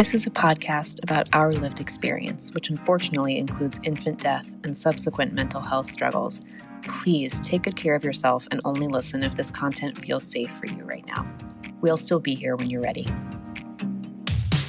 This is a podcast about our lived experience, which unfortunately includes infant death and subsequent mental health struggles. Please take good care of yourself and only listen if this content feels safe for you right now. We'll still be here when you're ready.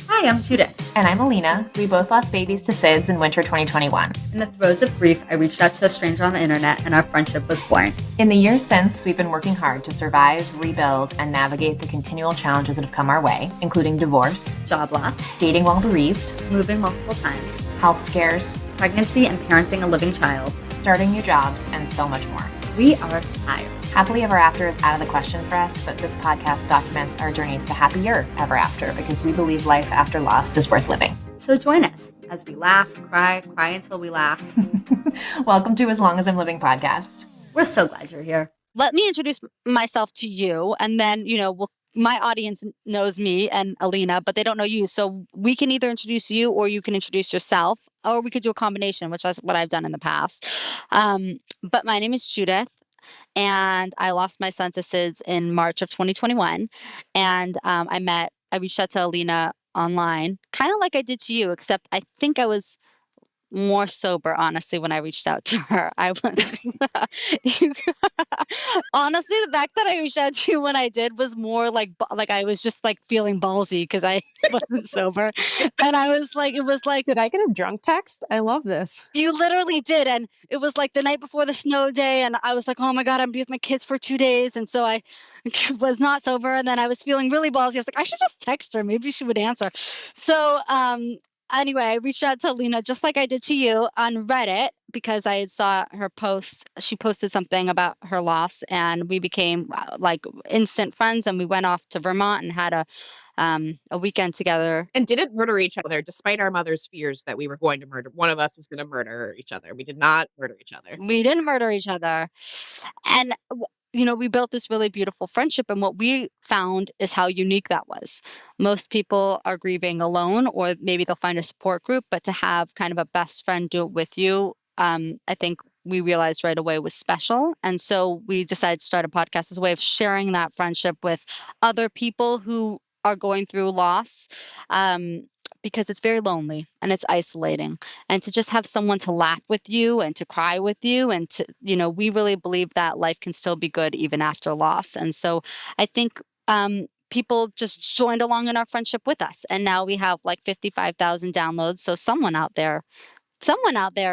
Hi, I'm Judith. And I'm Alina. We both lost babies to SIDS in winter 2021. In the throes of grief, I reached out to a stranger on the internet and our friendship was born. In the years since, we've been working hard to survive, rebuild, and navigate the continual challenges that have come our way, including divorce, Job loss, dating while bereaved, moving multiple times, health scares, pregnancy and parenting a living child, starting new jobs, and so much more. We are tired. Happily ever after is out of the question for us, but this podcast documents our journeys to happier ever after because we believe life after loss is worth living. So join us as we laugh, cry until we laugh. Welcome to As Long As I'm Living podcast. We're so glad you're here. Let me introduce myself to you, and then, my audience knows me and Alina, but they don't know you. So we can either introduce you or you can introduce yourself, or we could do a combination, which is what I've done in the past. But my name is Judith, and I lost my son to SIDS in March of 2021. And I reached out to Alina online, kind of like I did to you, except I think I was more sober, honestly, when I reached out to her. I was honestly, the fact that I reached out to you when I did was more like I was just like feeling ballsy because I wasn't sober, and I was like, it was like, did I get a drunk text? I love this. You literally did, and it was like the night before the snow day, and I was like, oh my god, I'm be with my kids for 2 days, and so I was not sober, and then I was feeling really ballsy. I was like, I should just text her, maybe she would answer. So anyway, I reached out to Alina just like I did to you on Reddit because I saw her post. She posted something about her loss, and we became like instant friends. And we went off to Vermont and had a weekend together. And didn't murder each other, despite our mother's fears that we were going to murder. One of us was going to murder each other. We did not murder each other. We didn't murder each other. And we built this really beautiful friendship, and what we found is how unique that was. Most people are grieving alone, or maybe they'll find a support group, but to have kind of a best friend do it with you, I think we realized right away was special. And so we decided to start a podcast as a way of sharing that friendship with other people who are going through loss. Because it's very lonely and it's isolating, and to just have someone to laugh with you and to cry with you, and to, we really believe that life can still be good even after loss. And so I think people just joined along in our friendship with us, and now we have like 55,000 downloads. So someone out there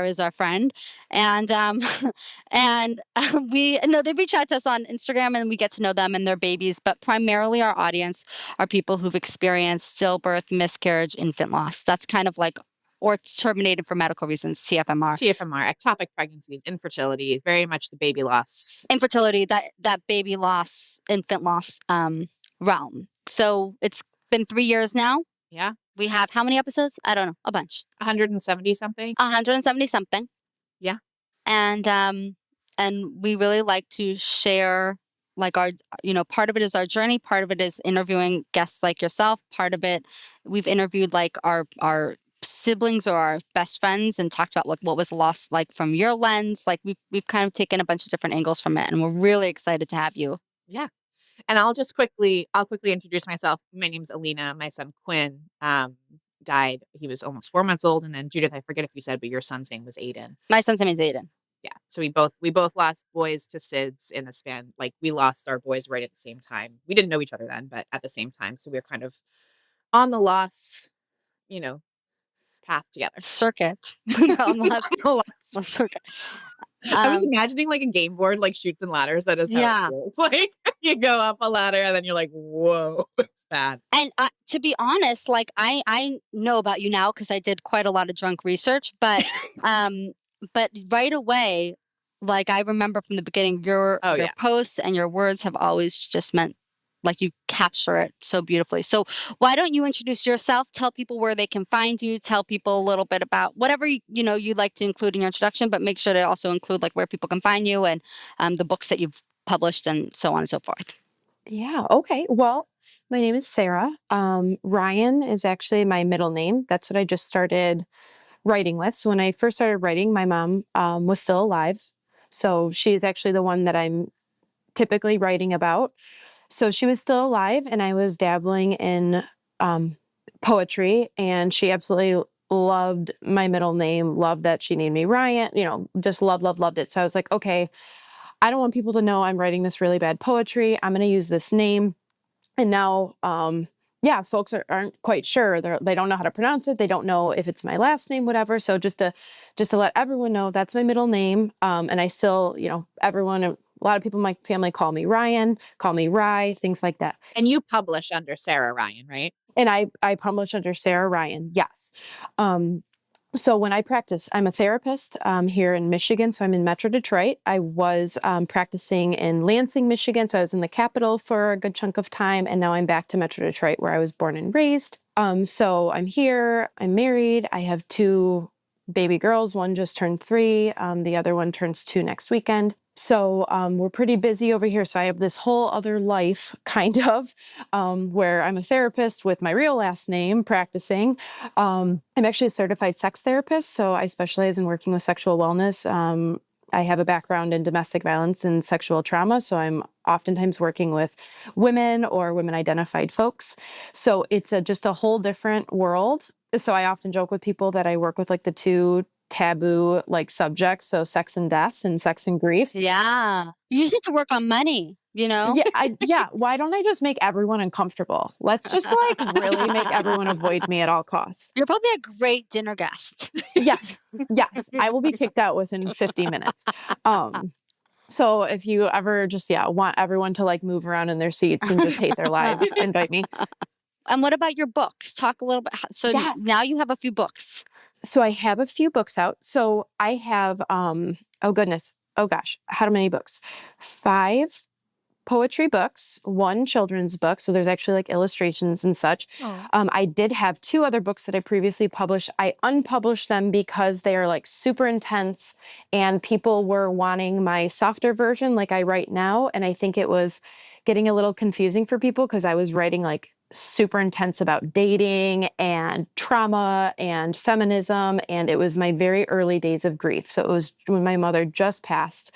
is our friend, and they reach out to us on Instagram, and we get to know them and their babies. But primarily, our audience are people who've experienced stillbirth, miscarriage, infant loss. That's kind of like, or terminated for medical reasons, TFMR. TFMR, ectopic pregnancies, infertility, very much the baby loss. Infertility, that baby loss, infant loss realm. So it's been 3 years now. Yeah. We have how many episodes? I don't know. A bunch. 170 something. 170 something. Yeah. And we really like to share like our, part of it is our journey. Part of it is interviewing guests like yourself. Part of it, we've interviewed like our siblings or our best friends and talked about like what was lost like from your lens. Like we've kind of taken a bunch of different angles from it, and we're really excited to have you. Yeah. And I'll quickly introduce myself. My name's Alina. My son Quinn died. He was almost 4 months old. And then Judith, I forget if you said, but your son's name was Aiden. My son's name is Aiden. Yeah. So we both lost boys to SIDS in a span. Like we lost our boys right at the same time. We didn't know each other then, but at the same time. So we were kind of on the loss, path together. Circuit. On the loss circuit. I was imagining like a game board, like Chutes and Ladders. That is how it feels. Like you go up a ladder and then you're like, whoa, it's bad. And to be honest, like I know about you now because I did quite a lot of drunk research, but right away, like I remember from the beginning, your posts and your words have always just meant like you capture it so beautifully. So why don't you introduce yourself, tell people where they can find you, tell people a little bit about whatever, you'd like to include in your introduction, but make sure to also include like where people can find you and the books that you've published and so on and so forth. Yeah. Okay. Well, my name is Sara. Rian is actually my middle name. That's what I just started writing with. So when I first started writing, my mom was still alive. So she is actually the one that I'm typically writing about. So she was still alive, and I was dabbling in poetry, and she absolutely loved my middle name, loved that she named me Ryan, just loved it. So I was like, okay, I don't want people to know I'm writing this really bad poetry. I'm going to use this name. And now, folks aren't quite sure. They don't know how to pronounce it. They don't know if it's my last name, whatever. So just to let everyone know, that's my middle name. And I still, everyone, a lot of people in my family call me Ryan, call me Rye, things like that. And you publish under Sara Rian, right? And I publish under Sara Rian, yes. So when I practice, I'm a therapist here in Michigan. So I'm in Metro Detroit. I was practicing in Lansing, Michigan. So I was in the capital for a good chunk of time. And now I'm back to Metro Detroit, where I was born and raised. So I'm here. I'm married. I have 2 baby girls. One just turned 3. The other one turns 2 next weekend. So we're pretty busy over here. So I have this whole other life, kind of, where I'm a therapist with my real last name practicing. I'm actually a certified sex therapist, so I specialize in working with sexual wellness. I have a background in domestic violence and sexual trauma, so I'm oftentimes working with women or women-identified folks. So it's just a whole different world. So I often joke with people that I work with like the 2 taboo subjects, so sex and death and sex and grief. Yeah. You just need to work on money, Yeah. Why don't I just make everyone uncomfortable? Let's just really make everyone avoid me at all costs. You're probably a great dinner guest. Yes. I will be kicked out within 50 minutes. So if you ever just want everyone to move around in their seats and just hate their lives, invite me. And what about your books? Talk a little bit. So Yes. now you have a few books. So I have a few books out. So I have, oh gosh, how many books? 5 poetry books, 1 children's book. So there's actually illustrations and such. Oh. I did have 2 other books that I previously published. I unpublished them because they are super intense and people were wanting my softer version like I write now. And I think it was getting a little confusing for people because I was writing super intense about dating and trauma and feminism. And it was my very early days of grief. So it was when my mother just passed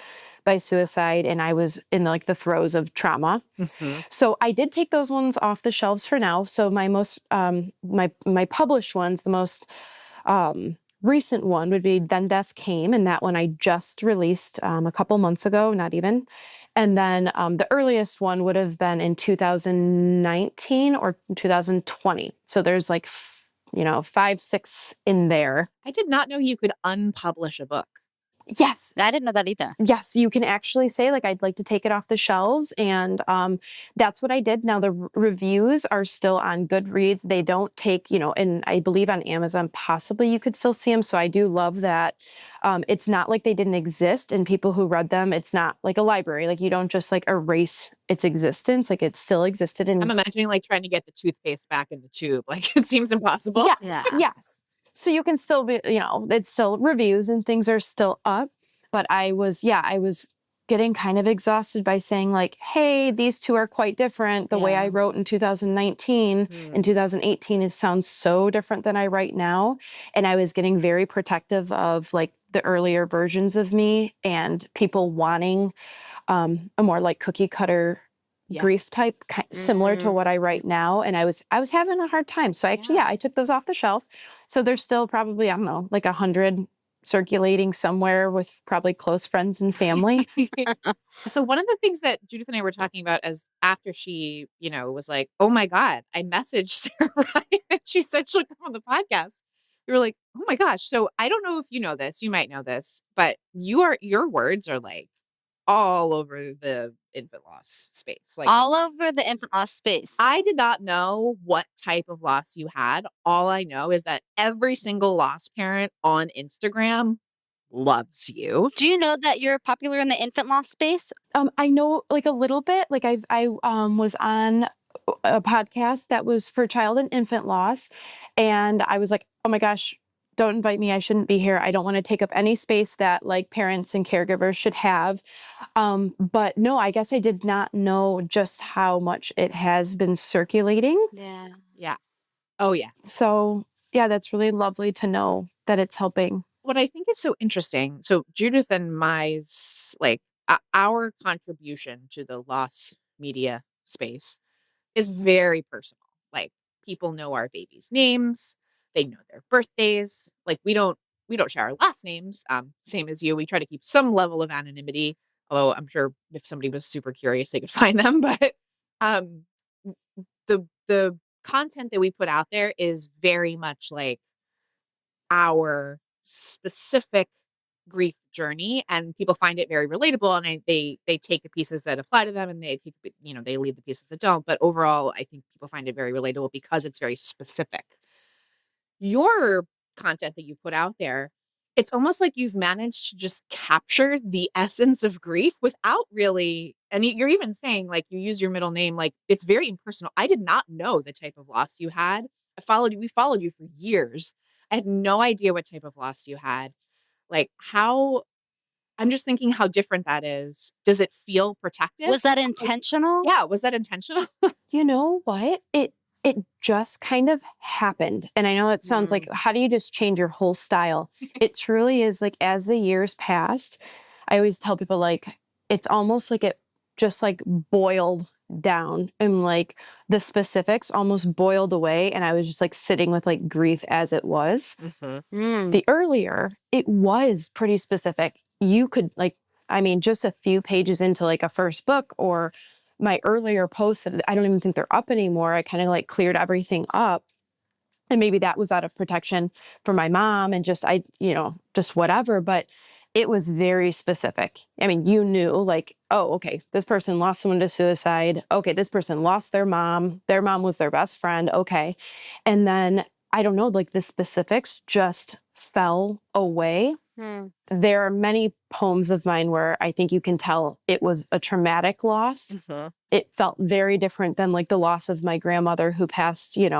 by suicide and I was in the throes of trauma. Mm-hmm. So I did take those ones off the shelves for now. So my most, my published ones, the most recent one would be Then Death Came. And that one I just released a couple months ago, not even. And then the earliest one would have been in 2019 or 2020. So there's 5, 6 in there. I did not know you could unpublish a book. Yes. I didn't know that either. Yes, you can actually say I'd like to take it off the shelves. And that's what I did. Now the reviews are still on Goodreads. They don't take, and I believe on Amazon, possibly you could still see them. So I do love that. It's not like they didn't exist and people who read them, it's not like a library. You don't just erase its existence. It still existed. And I'm imagining trying to get the toothpaste back in the tube. It seems impossible. Yes. Yeah. Yes. So you can still be, it's still reviews and things are still up. But I was getting kind of exhausted by saying hey, these 2 are quite different. The way I wrote in 2019 and 2018 sounds so different than I write now. And I was getting very protective of the earlier versions of me and people wanting a more cookie cutter grief type, similar to what I write now. And I was having a hard time. So actually, I took those off the shelf. So there's still probably, I don't know, 100 circulating somewhere with probably close friends and family. So one of the things that Judith and I were talking about as after she, was oh my God, I messaged Sara Rian. She said she'll come on the podcast. We were like, oh my gosh. So I don't know if you know this, you might know this, but your words are all over the infant loss space. All over the infant loss space. I did not know what type of loss you had. All I know is that every single lost parent on Instagram loves you. Do you know that you're popular in the infant loss space? I know a little bit. I was on a podcast that was for child and infant loss. And I was oh my gosh, don't invite me. I shouldn't be here. I don't want to take up any space that parents and caregivers should have. But no, I guess I did not know just how much it has been circulating. Yeah. Yeah. Oh yeah. So yeah, that's really lovely to know that it's helping. What I think is so interesting. So Judith and my's our contribution to the loss media space is very personal. people know our babies' names. They know their birthdays. Like we don't share our last names. Same as you. We try to keep some level of anonymity. Although I'm sure if somebody was super curious, they could find them. But um, the content that we put out there is very much like our specific grief journey, and people find it very relatable, and they take the pieces that apply to them, and they take, they leave the pieces that don't. But overall, I think people find it very relatable because it's very specific. Your content that you put out there, it's almost like you've managed to just capture the essence of grief without really, and you're even saying like you use your middle name, like it's very impersonal. I did not know the type of loss you had. We followed you for years. I had no idea what type of loss you had. Like I'm just thinking how different that is. Does it feel protective? Was that intentional? Yeah. Was that intentional? You know what? It just kind of happened. And I know it sounds like, how do you just change your whole style? It truly is like, as the years passed, I always tell people like, it's almost like it just like boiled down, and like the specifics almost boiled away. And I was just like sitting with like grief as it was. The earlier, it was pretty specific. You could like, I mean, just a few pages into like a first book or my earlier posts, I don't even think they're up anymore. I kind of like cleared everything up. And maybe that was out of protection for my mom and just, just whatever. But it was very specific. I mean, you knew like, oh, okay, this person lost someone to suicide. Okay, this person lost their mom. Their mom was their best friend. Okay. And then, I don't know, like the specifics just fell away. There are many poems of mine where I think you can tell it was a traumatic loss. It felt very different than like the loss of my grandmother who passed, in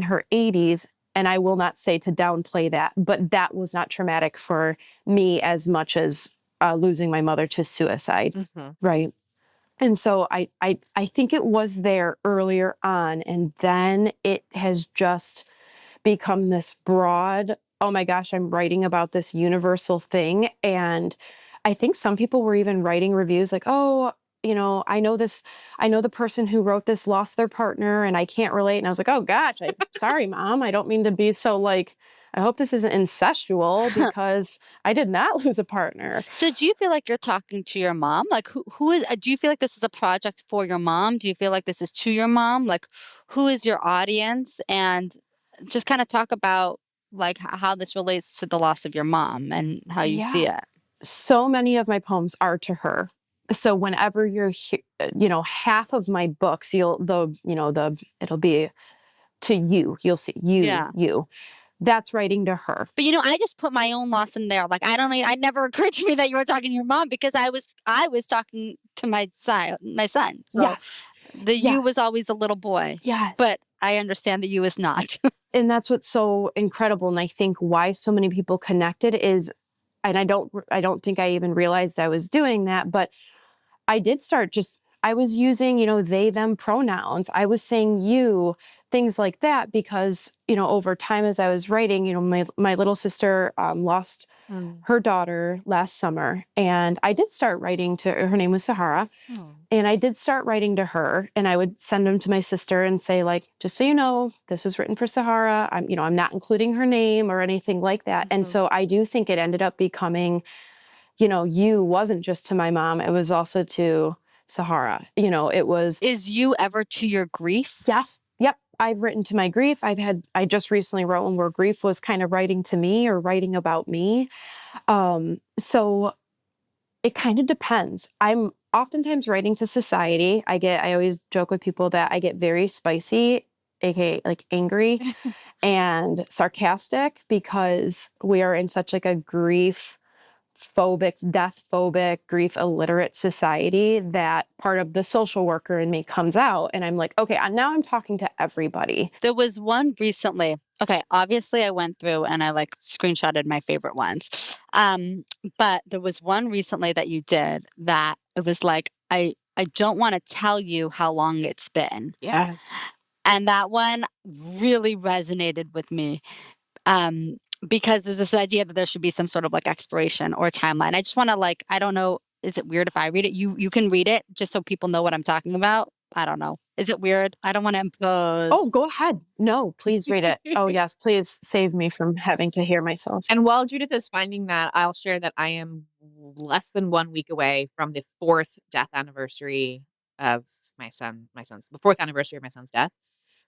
her 80s. And I will not say to downplay that, but that was not traumatic for me as much as losing my mother to suicide. Right. And so I think it was there earlier on, and then it has just become this broad, oh my gosh, I'm writing about this universal thing. And I think some people were even writing reviews like, oh, I know the person who wrote this lost their partner and I can't relate. And I was like, oh gosh, sorry, Mom. I don't mean to be so like, I hope this isn't incestual because I did not lose a partner. So do you feel like you're talking to your mom? Like who is, do you feel like this is a project for your mom? Do you feel like this is to your mom? Like who is your audience? And just kind of talk about like how this relates to the loss of your mom and how you see it. So many of my poems are to her. So whenever you're, half of my books, it'll be to you. You'll see you. That's writing to her. But I just put my own loss in there. Like it never occurred to me that you were talking to your mom because I was talking to my son. So yes. You was always a little boy. Yes. But I understand that you is not. And that's what's so incredible. And I think why so many people connected is, and I don't think I even realized I was doing that, but I did start I was using, they, them pronouns. I was saying you, things like that, because, over time as I was writing, my little sister lost her daughter last summer. And I did start writing to her. Name was Sahara. And I did start writing to her, and I would send them to my sister and say, like, just so you know, this was written for Sahara. I'm not including her name or anything like that. And so I do think it ended up becoming, you wasn't just to my mom. It was also to Sahara. It was. Is you ever to your grief? Yes. Yep. I've written to my grief. I just recently wrote one where grief was kind of writing to me or writing about me. So it kind of depends. I'm oftentimes writing to society. I always joke with people that I get very spicy, aka like angry and sarcastic, because we are in such like a grief phobic, death phobic, grief illiterate society that part of the social worker in me comes out. And I'm like, okay, now I'm talking to everybody. There was one recently. Okay, obviously I went through and I like screenshotted my favorite ones. But there was one recently that you did that it was like, I don't want to tell you how long it's been. Yes. And that one really resonated with me. Because there's this idea that there should be some sort of like expiration or timeline. I just want to I don't know, is it weird if I read it? You can read it just so people know what I'm talking about. I don't know. Is it weird? I don't want to impose. Oh, go ahead. No, please read it. Oh, yes. Please save me from having to hear myself. And while Judith is finding that, I'll share that I am less than 1 week away from the 4th death anniversary of my son's the 4th anniversary of my son's death.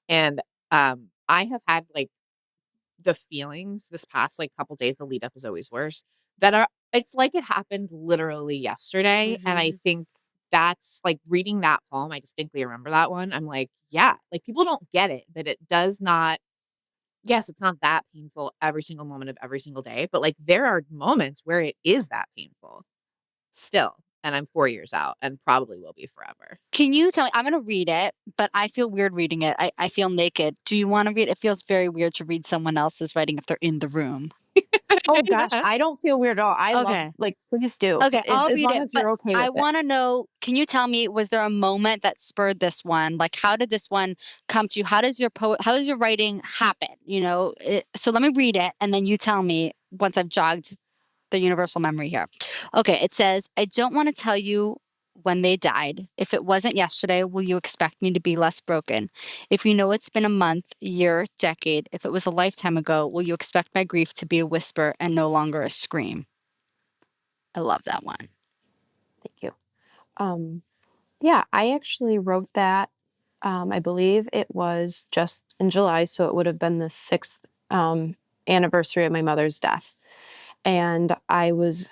And I have had like the feelings this past like couple days, the lead up is always worse, that are it's like it happened literally yesterday. And I think that's like reading that poem, I distinctly remember that one. I'm like, yeah, like people don't get it, that it does not, yes, it's not that painful every single moment of every single day, but like there are moments where it is that painful still. And I'm 4 years out and probably will be forever. Can you tell me? I'm going to read it, but I feel weird reading it. I feel naked. Do you want to read? It feels very weird to read someone else's writing if they're in the room. Oh gosh, I don't feel weird at all. I love, like, please do. Okay, I'll as read long it. as you're okay with I it. want to know, can you tell me, was there a moment that spurred this one? Like, how did this one come to you? How does your writing happen? You know, so let me read it and then you tell me once I've jogged the universal memory here. Okay, it says, I don't want to tell you when they died. If it wasn't yesterday, will you expect me to be less broken? If you know it's been a month, year, decade, if it was a lifetime ago, will you expect my grief to be a whisper and no longer a scream? I love that one. Thank you. Yeah, I actually wrote that. I believe it was just in July, so it would have been the 6th anniversary of my mother's death. And I was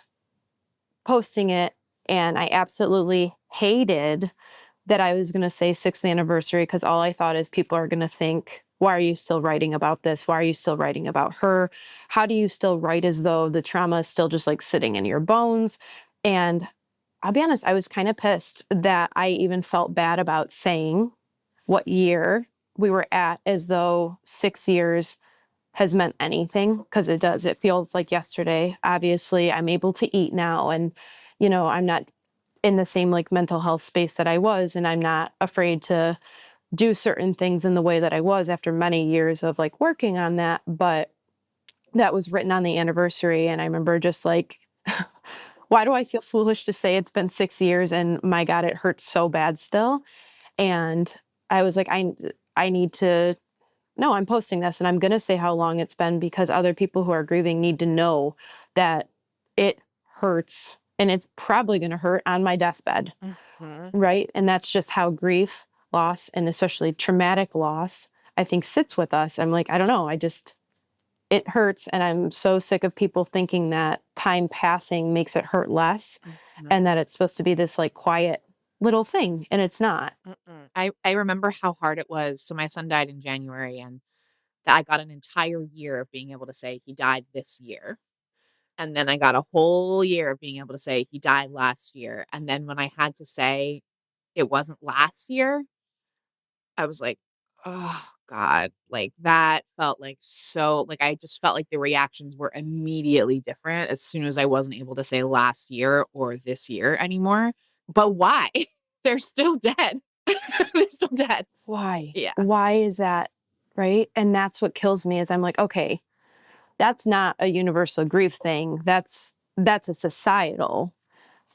posting it, and I absolutely hated that I was going to say 6th anniversary, because all I thought is people are going to think, why are you still writing about this? Why are you still writing about her? How do you still write as though the trauma is still just like sitting in your bones? And I'll be honest, I was kind of pissed that I even felt bad about saying what year we were at, as though 6 years has meant anything, because it does. It feels like yesterday. Obviously, I'm able to eat now, and, you know, I'm not in the same like mental health space that I was, and I'm not afraid to do certain things in the way that I was after many years of like working on that. But that was written on the anniversary, and I remember just like, why do I feel foolish to say it's been 6 years, and my God, it hurts so bad still. And I was like, I need to, no, I'm posting this, and I'm going to say how long it's been, because other people who are grieving need to know that it hurts, and it's probably going to hurt on my deathbed. Right. And that's just how grief, loss, and especially traumatic loss, I think sits with us. I'm like, I don't know. It hurts. And I'm so sick of people thinking that time passing makes it hurt less, and that it's supposed to be this like quiet little thing. And it's not. I remember how hard it was. So my son died in January, and I got an entire year of being able to say he died this year. And then I got a whole year of being able to say he died last year. And then when I had to say it wasn't last year, I was like, oh God, like that felt like so, like I just felt like the reactions were immediately different as soon as I wasn't able to say last year or this year anymore. But why? They're still dead. They're still dead. Why? Yeah. Why is that? Right. And that's what kills me, is I'm like, okay, that's not a universal grief thing. That's a societal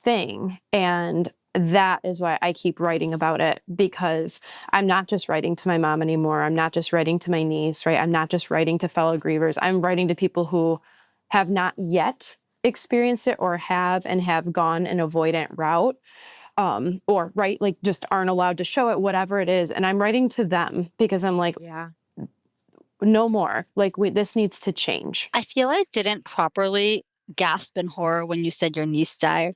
thing. And that is why I keep writing about it, because I'm not just writing to my mom anymore. I'm not just writing to my niece, right? I'm not just writing to fellow grievers. I'm writing to people who have not yet experienced it, or have gone an avoidant route, or right, like just aren't allowed to show it, whatever it is. And I'm writing to them because I'm like, Yeah. no more. Like, this needs to change. I feel I didn't properly gasp in horror when you said your niece died.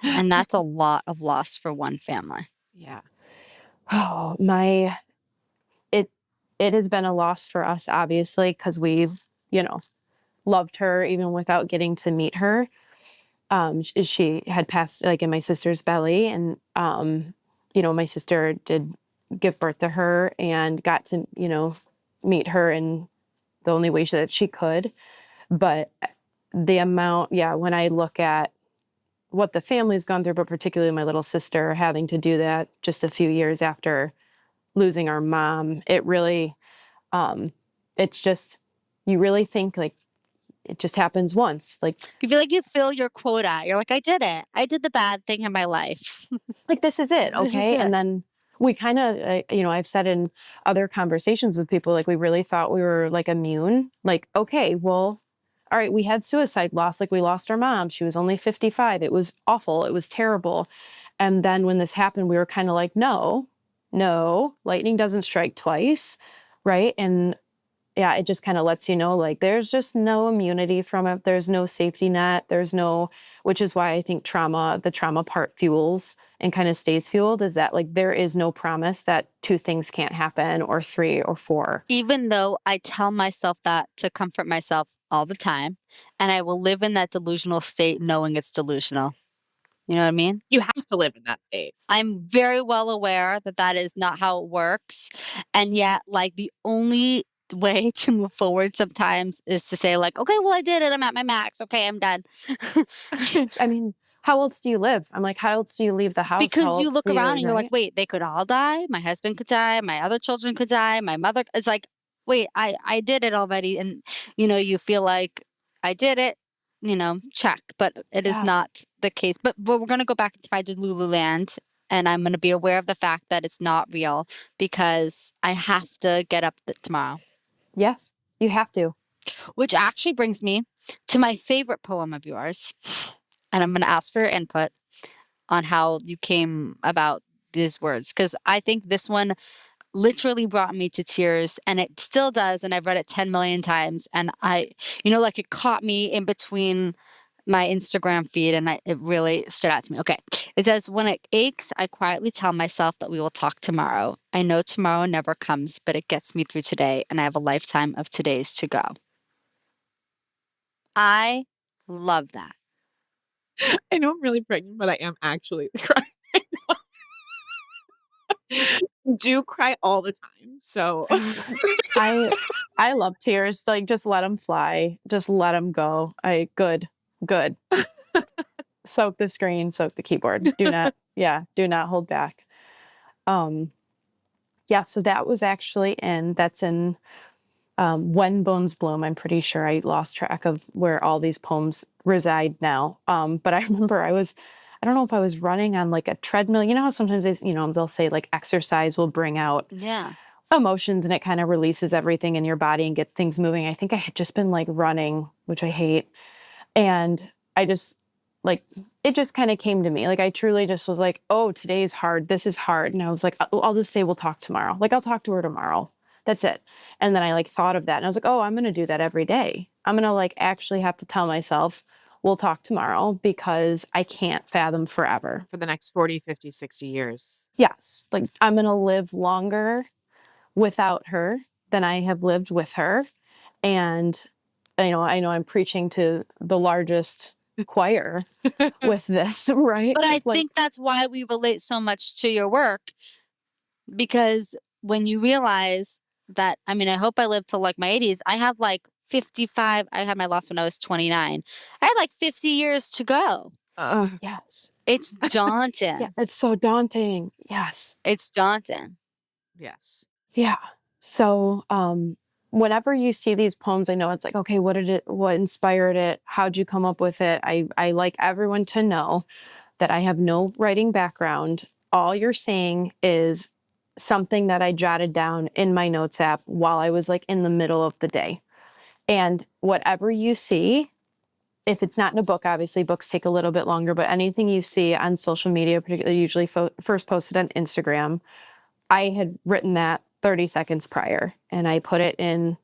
And that's a lot of loss for one family. Yeah. Oh, it has been a loss for us, obviously, because we've, loved her even without getting to meet her. She had passed like in my sister's belly, and, my sister did give birth to her and got to, meet her in the only way that she could. But the amount, when I look at what the family's gone through, but particularly my little sister having to do that just a few years after losing our mom, it really, it's just, you really think like it just happens once. Like, you feel like you fill your quota. You're like, I did it. I did the bad thing in my life. like, this is it. Okay. This is it. And then we kind of, I've said in other conversations with people, like we really thought we were like immune. Like, okay, well, all right, we had suicide loss. Like we lost our mom. She was only 55. It was awful. It was terrible. And then when this happened, we were kind of like, no, lightning doesn't strike twice. Right. And yeah, it just kind of lets you know, like, there's just no immunity from it. There's no safety net. Which is why I think the trauma part fuels and kind of stays fueled, is that like, there is no promise that 2 things can't happen or 3 or 4. Even though I tell myself that to comfort myself all the time, and I will live in that delusional state knowing it's delusional. You know what I mean? You have to live in that state. I'm very well aware that that is not how it works. And yet, like, the only way to move forward sometimes is to say, like, okay, well, I did it. I'm at my max. Okay, I'm done. I mean, how else do you live? I'm like, how else do you leave the house? Because you look around and you're like, wait, they could all die. My husband could die. My other children could die. My mother. It's like, wait, I did it already. And, you feel like I did it, check. But it is not the case. But we're going to go back into my Delulu land. And I'm going to be aware of the fact that it's not real because I have to get up tomorrow. Yes, you have to. Which actually brings me to my favorite poem of yours. And I'm going to ask for your input on how you came about these words. Because I think this one literally brought me to tears, and it still does. And I've read it 10 million times. And like it caught me in between my Instagram feed, and it really stood out to me. Okay. It says, when it aches, I quietly tell myself that we will talk tomorrow. I know tomorrow never comes, but it gets me through today, and I have a lifetime of todays to go. I love that. I know I'm really pregnant, but I am actually crying right now. Do cry all the time. So I love tears. Like, just let them fly. Just let them go. Good. Soak the screen, soak the keyboard. Do not hold back. So that was actually that's in When Bones Bloom. I'm pretty sure. I lost track of where all these poems reside now. But I remember I don't know if I was running on like a treadmill. You know how sometimes they'll say like exercise will bring out emotions, and it kind of releases everything in your body and gets things moving. I think I had just been like running, which I hate. And I just it just kind of came to me. Like, I truly just was like, oh, today's hard. This is hard. And I was like, I'll just say we'll talk tomorrow. Like, I'll talk to her tomorrow. That's it. And then I thought of that, and I was like, oh, I'm going to do that every day. I'm going to actually have to tell myself we'll talk tomorrow, because I can't fathom forever. For the next 40, 50, 60 years. Yes. Like, I'm going to live longer without her than I have lived with her. And I know I'm preaching to the largest choir with this, right? But I think that's why we relate so much to your work, because when you realize that, I hope I live till like my 80s. I have like 55. I had my last when I was 29. I had like 50 years to go. Yes. It's daunting. Yeah, it's so daunting. Yes. It's daunting. Yes. Yeah. So, whenever you see these poems, I know it's like, okay, what inspired it? How'd you come up with it? I like everyone to know that I have no writing background. All you're saying is something that I jotted down in my notes app while I was like in the middle of the day. And whatever you see, if it's not in a book, obviously books take a little bit longer, but anything you see on social media, particularly usually first posted on Instagram, I had written that 30 seconds prior, and I put it in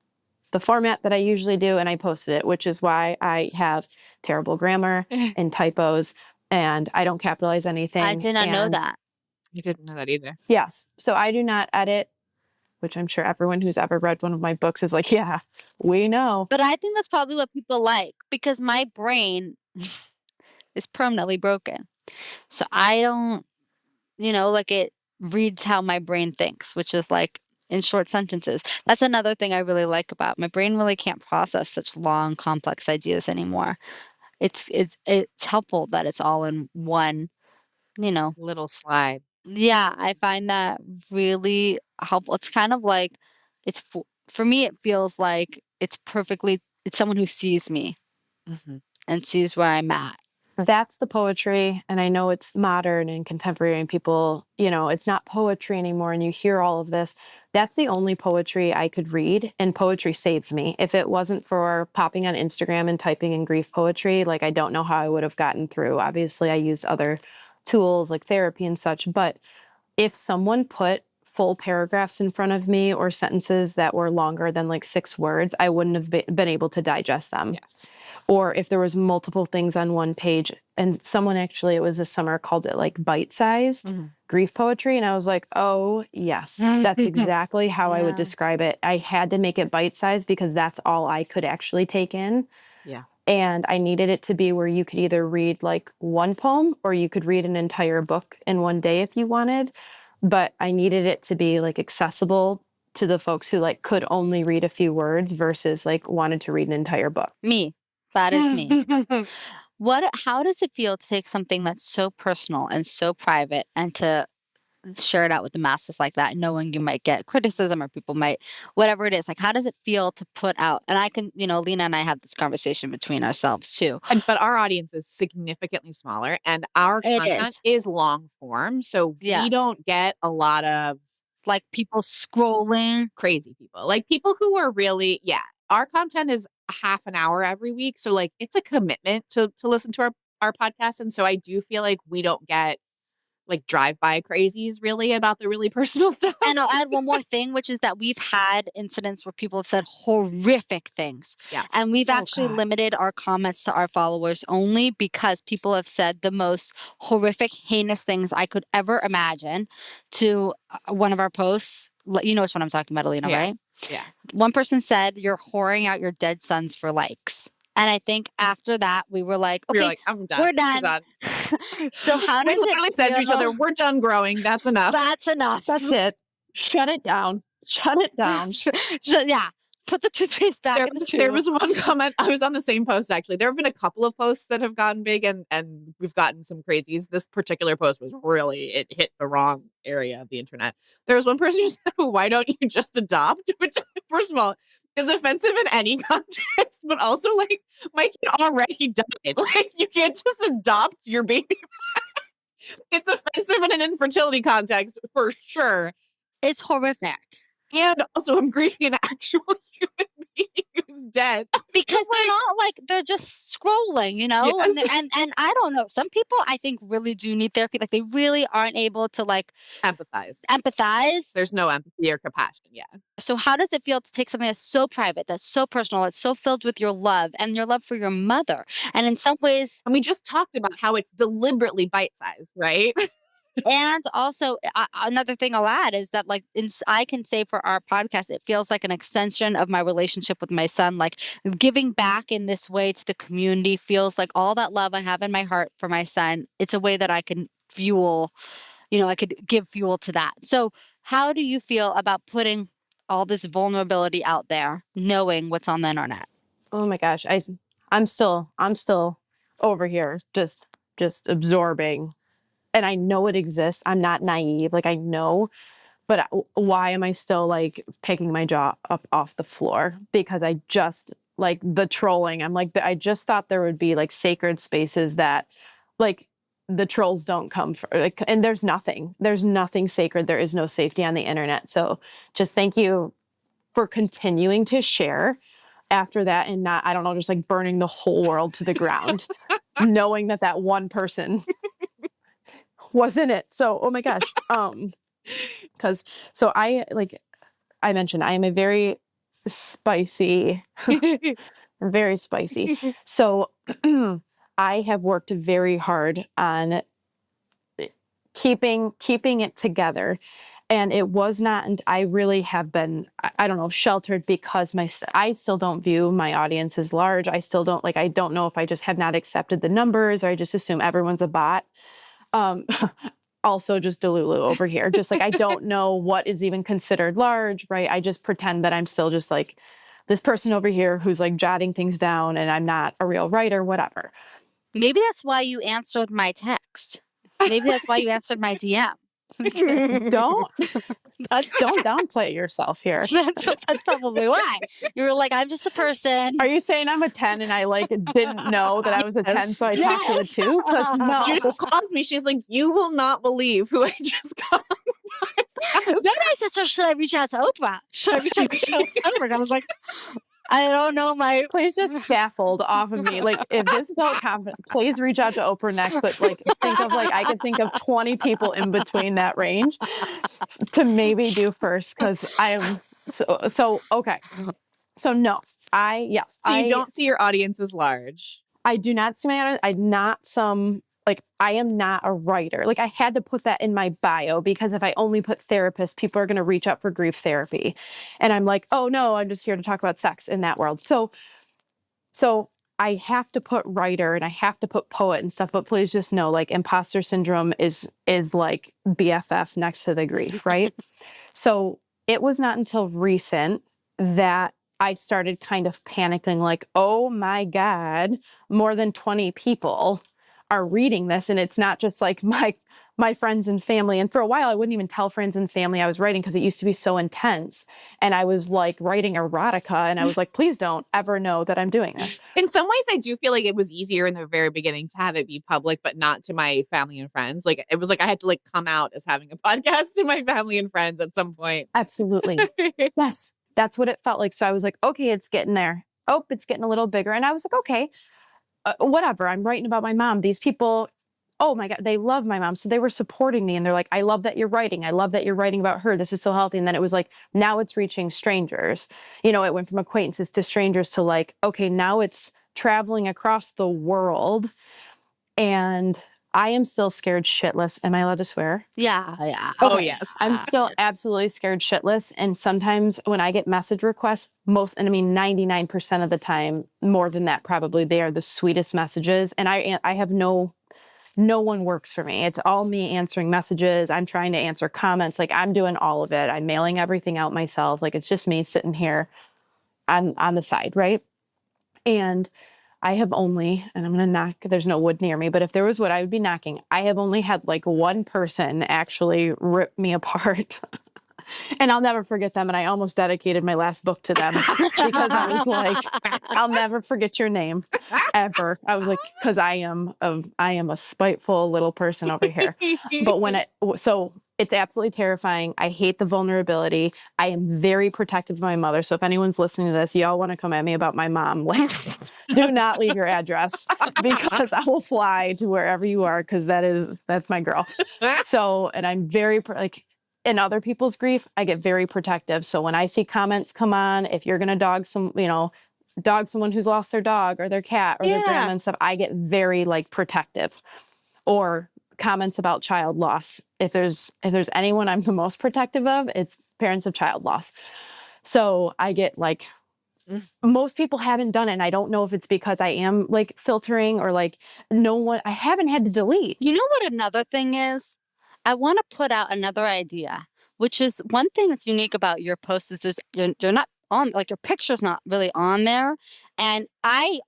the format that I usually do, and I posted it, which is why I have terrible grammar and typos, and I don't capitalize anything. I did not know that. You didn't know that either. Yes. So I do not edit, which I'm sure everyone who's ever read one of my books is like, yeah, we know. But I think that's probably what people like, because my brain is permanently broken. So I don't, it reads how my brain thinks, which is like in short sentences. That's another thing I really like about my brain. Really can't process such long, complex ideas anymore. It's helpful that it's all in one, little slide. Yeah, I find that really helpful. It's kind of like for me. It feels like it's someone who sees me and sees where I'm at. That's the poetry. And I know it's modern and contemporary and people, it's not poetry anymore. And you hear all of this. That's the only poetry I could read. And poetry saved me. If it wasn't for popping on Instagram and typing in grief poetry, like I don't know how I would have gotten through. Obviously, I used other tools like therapy and such. But if someone put full paragraphs in front of me or sentences that were longer than like 6 words, I wouldn't have been able to digest them. Yes. Or if there was multiple things on one page, and someone actually, it was this summer, called it like bite-sized grief poetry. And I was like, oh yes, that's exactly how I would describe it. I had to make it bite-sized because that's all I could actually take in. Yeah. And I needed it to be where you could either read like one poem or you could read an entire book in one day if you wanted. But I needed it to be like accessible to the folks who like could only read a few words versus like wanted to read an entire book. Me. That is me. How does it feel to take something that's so personal and so private and to share it out with the masses like that, knowing you might get criticism or people might, whatever it is, like, how does it feel to put out? And I can, Lena and I have this conversation between ourselves too. But our audience is significantly smaller and our content is long form. So we don't get a lot of like people scrolling, crazy people, like people who are really, our content is a half an hour every week. So like it's a commitment to listen to our podcast. And so I do feel like we don't get like drive-by crazies really about the really personal stuff. And I'll add one more thing, which is that we've had incidents where people have said horrific things. Yes. And we've actually limited our comments to our followers only because people have said the most horrific, heinous things I could ever imagine to one of our posts. You know what I'm talking about, Alina, right? Yeah. One person said, "You're whoring out your dead sons for likes." And I think after that, we were like, okay, I'm done. We're done. So how does we literally said to each other, we're done growing. That's enough. That's enough. That's it. Shut it down. Shut it down. Yeah. Put the toothpaste back in the tube. There was one comment. I was on the same post, actually. There have been a couple of posts that have gotten big and we've gotten some crazies. This particular post was really, it hit the wrong area of the internet. There was one person who said, why don't you just adopt? Which, first of all, is offensive in any context, but also like my kid already died. Like you can't just adopt your baby. It's offensive in an infertility context for sure. It's horrific. And also I'm grieving an actual human being who's dead. Because they're not like, they're just scrolling, Yes. and I don't know. Some people I think really do need therapy. Like they really aren't able to like empathize. There's no empathy or compassion. Yeah. So how does it feel to take something that's so private, that's so personal, that's so filled with your love and your love for your mother? And in some ways, and we just talked about how it's deliberately bite-sized, right? And also, another thing I'll add is that, like, I can say for our podcast, it feels like an extension of my relationship with my son. Like, giving back in this way to the community feels like all that love I have in my heart for my son. It's a way that I can fuel, I could give fuel to that. So how do you feel about putting all this vulnerability out there, knowing what's on the internet? Oh my gosh. I'm still over here just absorbing. And I know it exists. I'm not naive. Like I know, but why am I still like picking my jaw up off the floor? Because I just like the trolling. I'm like, I just thought there would be like sacred spaces that like the trolls don't come for, like, and there's nothing sacred. There is no safety on the internet. So just thank you for continuing to share after that and not, I don't know, just like burning the whole world to the ground, knowing that one person was in it. So, oh my gosh. So I mentioned, I am a very spicy, very spicy. So I have worked very hard on keeping it together. And it was not, and I really have been, I don't know, sheltered because I still don't view my audience as large. I still don't, I don't know if I just have not accepted the numbers or I just assume everyone's a bot. Also just Delulu over here. Just I don't know what is even considered large, right? I just pretend that I'm still just this person over here who's jotting things down and I'm not a real writer, whatever. Maybe that's why you answered my text. Maybe that's why you answered my DM. Don't downplay yourself here. That's probably why. You were like, I'm just a person. Are you saying I'm a 10 and I like didn't know that I was a 10, so I talked to the 2? Because no. Judith calls me. She's like, you will not believe who I just got. Then I said, should I reach out to Oprah? Should I reach out to Sheryl Sandberg? I was like, I don't know my... Please just scaffold off of me. Like, if this felt confident, please reach out to Oprah next. But like, I could think of 20 people in between that range to maybe do first, because I am so okay. So no, yes. So you don't see your audience as large. I do not see my audience. I am not a writer. Like, I had to put that in my bio, because if I only put therapist, people are going to reach out for grief therapy. And I'm like, oh no, I'm just here to talk about sex in that world. So I have to put writer and I have to put poet and stuff, but please just know, like, imposter syndrome is like BFF next to the grief, right? So it was not until recent that I started kind of panicking, like, oh my God, more than 20 people are reading this. And it's not just like my friends and family. And for a while, I wouldn't even tell friends and family I was writing, because it used to be so intense. And I was like writing erotica, and I was like, please don't ever know that I'm doing this. In some ways, I do feel like it was easier in the very beginning to have it be public, but not to my family and friends. Like, it was like I had to like come out as having a podcast to my family and friends at some point. Absolutely. Yes. That's what it felt like. So I was like, okay, it's getting there. Oh, it's getting a little bigger. And I was like, okay, whatever. I'm writing about my mom. These people, oh my God, they love my mom. So they were supporting me, and they're like, I love that you're writing. I love that you're writing about her. This is so healthy. And then it was like, now it's reaching strangers. You know, it went from acquaintances to strangers to like, okay, now it's traveling across the world. And I am still scared shitless. Am I allowed to swear? Yeah. Okay. Oh, yes. I'm still absolutely scared shitless. And sometimes when I get message requests, 99% of the time, more than that, probably, they are the sweetest messages. And I have no one works for me. It's all me answering messages. I'm trying to answer comments. Like, I'm doing all of it. I'm mailing everything out myself. Like, it's just me sitting here on the side. Right. And I have only, and I'm going to knock, there's no wood near me, but if there was wood, I would be knocking. I have only had like one person actually rip me apart. And I'll never forget them. And I almost dedicated my last book to them, because I was like, I'll never forget your name ever. I was like, because I am a spiteful little person over here. But so it's absolutely terrifying. I hate the vulnerability. I am very protective of my mother. So if anyone's listening to this, y'all want to come at me about my mom, like, do not leave your address, because I will fly to wherever you are, because that's my girl. So, and I'm very in other people's grief, I get very protective. So when I see comments come on, if you're going to dog someone who's lost their dog or their cat or their grandma and stuff, I get very like protective. Or comments about child loss. If there's anyone I'm the most protective of, it's parents of child loss. So I get like, most people haven't done it. And I don't know if it's because I am like filtering, or like I haven't had to delete. You know what another thing is? I want to put out another idea, which is one thing that's unique about your posts is you're not on, like, your picture's not really on there. And I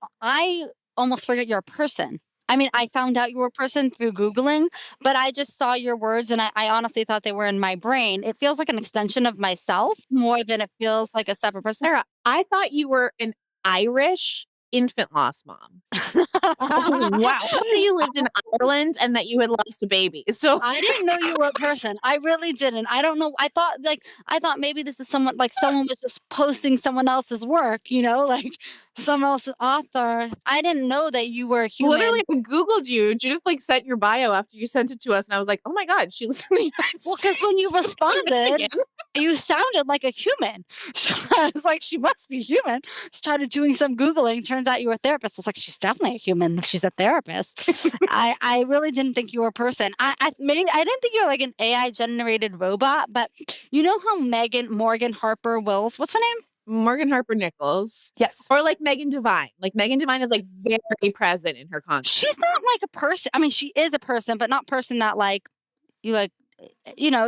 almost forget you're a person. I mean, I found out you were a person through Googling, but I just saw your words, and I honestly thought they were in my brain. It feels like an extension of myself more than it feels like a separate person. Sarah, I thought you were an Irish infant loss mom. Oh, wow. That you lived in Ireland and that you had lost a baby. So I didn't know you were a person. I really didn't. I don't know. I thought maybe this is someone was just posting someone else's work, like someone else's author. I didn't know that you were a human. Literally, I Googled you. Judith sent your bio after you sent it to us, and I was like, oh my God, she lives in the United States. Well, because when you responded, you sounded like a human. So I was like, she must be human. Started doing some Googling. Turns out you were a therapist. I was like, she's definitely a human if she's a therapist. I really didn't think you were a person. I didn't think you were like an AI generated robot, but you know how Morgan Harper Wills, what's her name? Morgan Harper Nichols. Yes. Or like Megan Devine. Like Megan Devine is like very present in her content. She's not like a person. I mean, she is a person, but not person that like you like.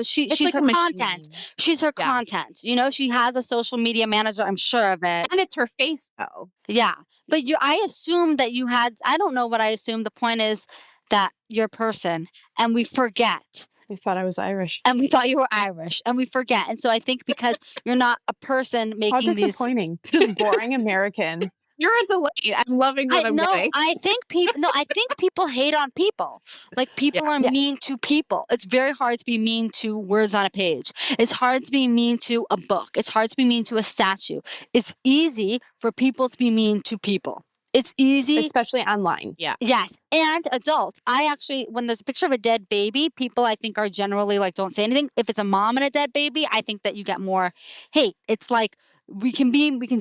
She's like her content. She's her content. She has a social media manager. I'm sure of it. And it's her face though. Yeah. But I assumed that you had, I don't know what I assumed. The point is that you're a person, and we forget I thought I was Irish. And we thought you were Irish, and we forget. And so I think because you're not a person How making these. disappointing. Just boring American. You're a delight. I'm loving what I'm getting. I think people hate on people. Like people are mean to people. It's very hard to be mean to words on a page. It's hard to be mean to a book. It's hard to be mean to a statue. It's easy for people to be mean to people. It's easy. Especially online. Yeah. Yes. And adults. I actually, when there's a picture of a dead baby, people I think are generally like, don't say anything. If it's a mom and a dead baby, I think that you get more hate. It's like we can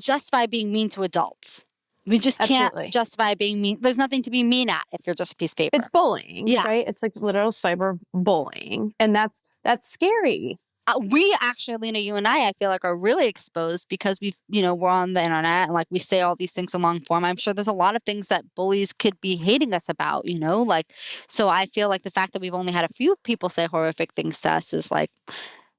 justify being mean to adults. We just can't justify being mean. There's nothing to be mean at if you're just a piece of paper. It's bullying, right? It's like literal cyber bullying. And that's scary. We actually, Alina, you and I feel like are really exposed because we're on the internet and like we say all these things in long form. I'm sure there's a lot of things that bullies could be hating us about, like, so I feel like the fact that we've only had a few people say horrific things to us is like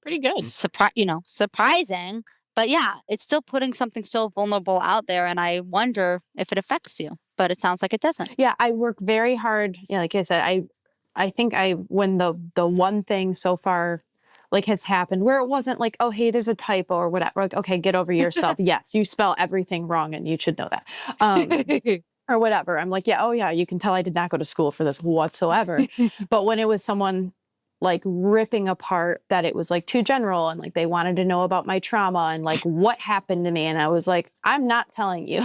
pretty good. Surprising. But yeah, it's still putting something so vulnerable out there. And I wonder if it affects you, but it sounds like it doesn't. Yeah, I work very hard. Yeah, like I said, I think when the one thing so far like has happened where it wasn't like, oh, hey, there's a typo or whatever. Like, okay, get over yourself. Yes, you spell everything wrong and you should know that. Or whatever. I'm like, yeah, oh yeah, you can tell I did not go to school for this whatsoever. But when it was someone like ripping apart that it was like too general and like they wanted to know about my trauma and like what happened to me. And I was like, I'm not telling you.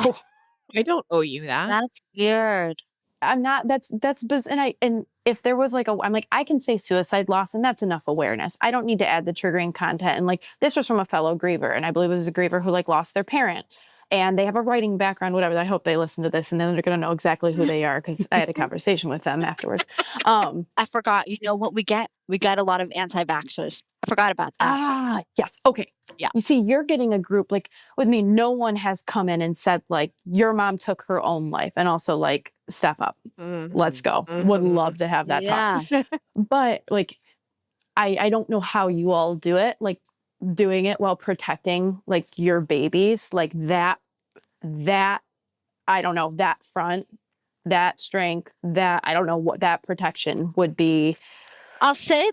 I don't owe you that. That's weird. I'm not, that's bizarre. And if there was like I'm like, I can say suicide loss and that's enough awareness. I don't need to add the triggering content. And like, this was from a fellow griever. And I believe it was a griever who like lost their parent and they have a writing background, whatever. I hope they listen to this and then they're going to know exactly who they are. Cause I had a conversation with them afterwards. I forgot, what we get? We got a lot of anti-vaxxers. I forgot about that. Ah, yes. Okay. Yeah. You see, you're getting a group like with me. No one has come in and said like your mom took her own life and also like step up. Mm-hmm. Let's go. Mm-hmm. Would love to have that talk. But like, I don't know how you all do it. Like doing it while protecting like your babies, like that, I don't know, that front, that strength, that I don't know what that protection would be. I'll say,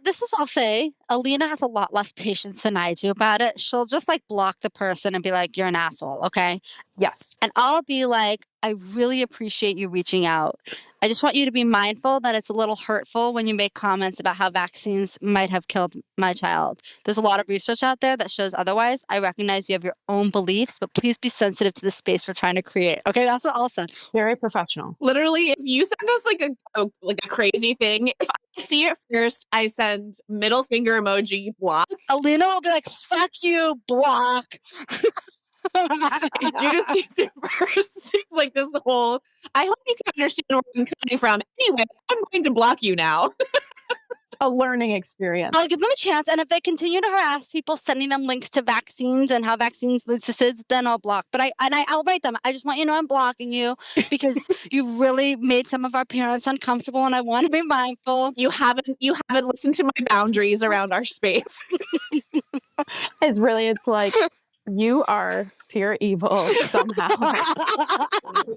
Alina has a lot less patience than I do about it. She'll just like block the person and be like, you're an asshole. Okay. Yes. And I'll be like, I really appreciate you reaching out. I just want you to be mindful that it's a little hurtful when you make comments about how vaccines might have killed my child. There's a lot of research out there that shows otherwise. I recognize you have your own beliefs, but please be sensitive to the space we're trying to create. Okay, that's what I'll say. Very professional. Literally, if you send us like a crazy thing, if I see it first, I send middle finger emoji, block. Alina will be like, fuck you, block. Judith sees it first. It's like this whole, I hope you can understand where I'm coming from. Anyway, I'm going to block you now. A learning experience. I'll give them a chance. And if they continue to harass people, sending them links to vaccines and how vaccines lead to SIDS, then I'll block. But I'll write them. I just want you to know I'm blocking you because you've really made some of our parents uncomfortable and I want to be mindful. You haven't listened to my boundaries around our space. It's like, you are pure evil somehow.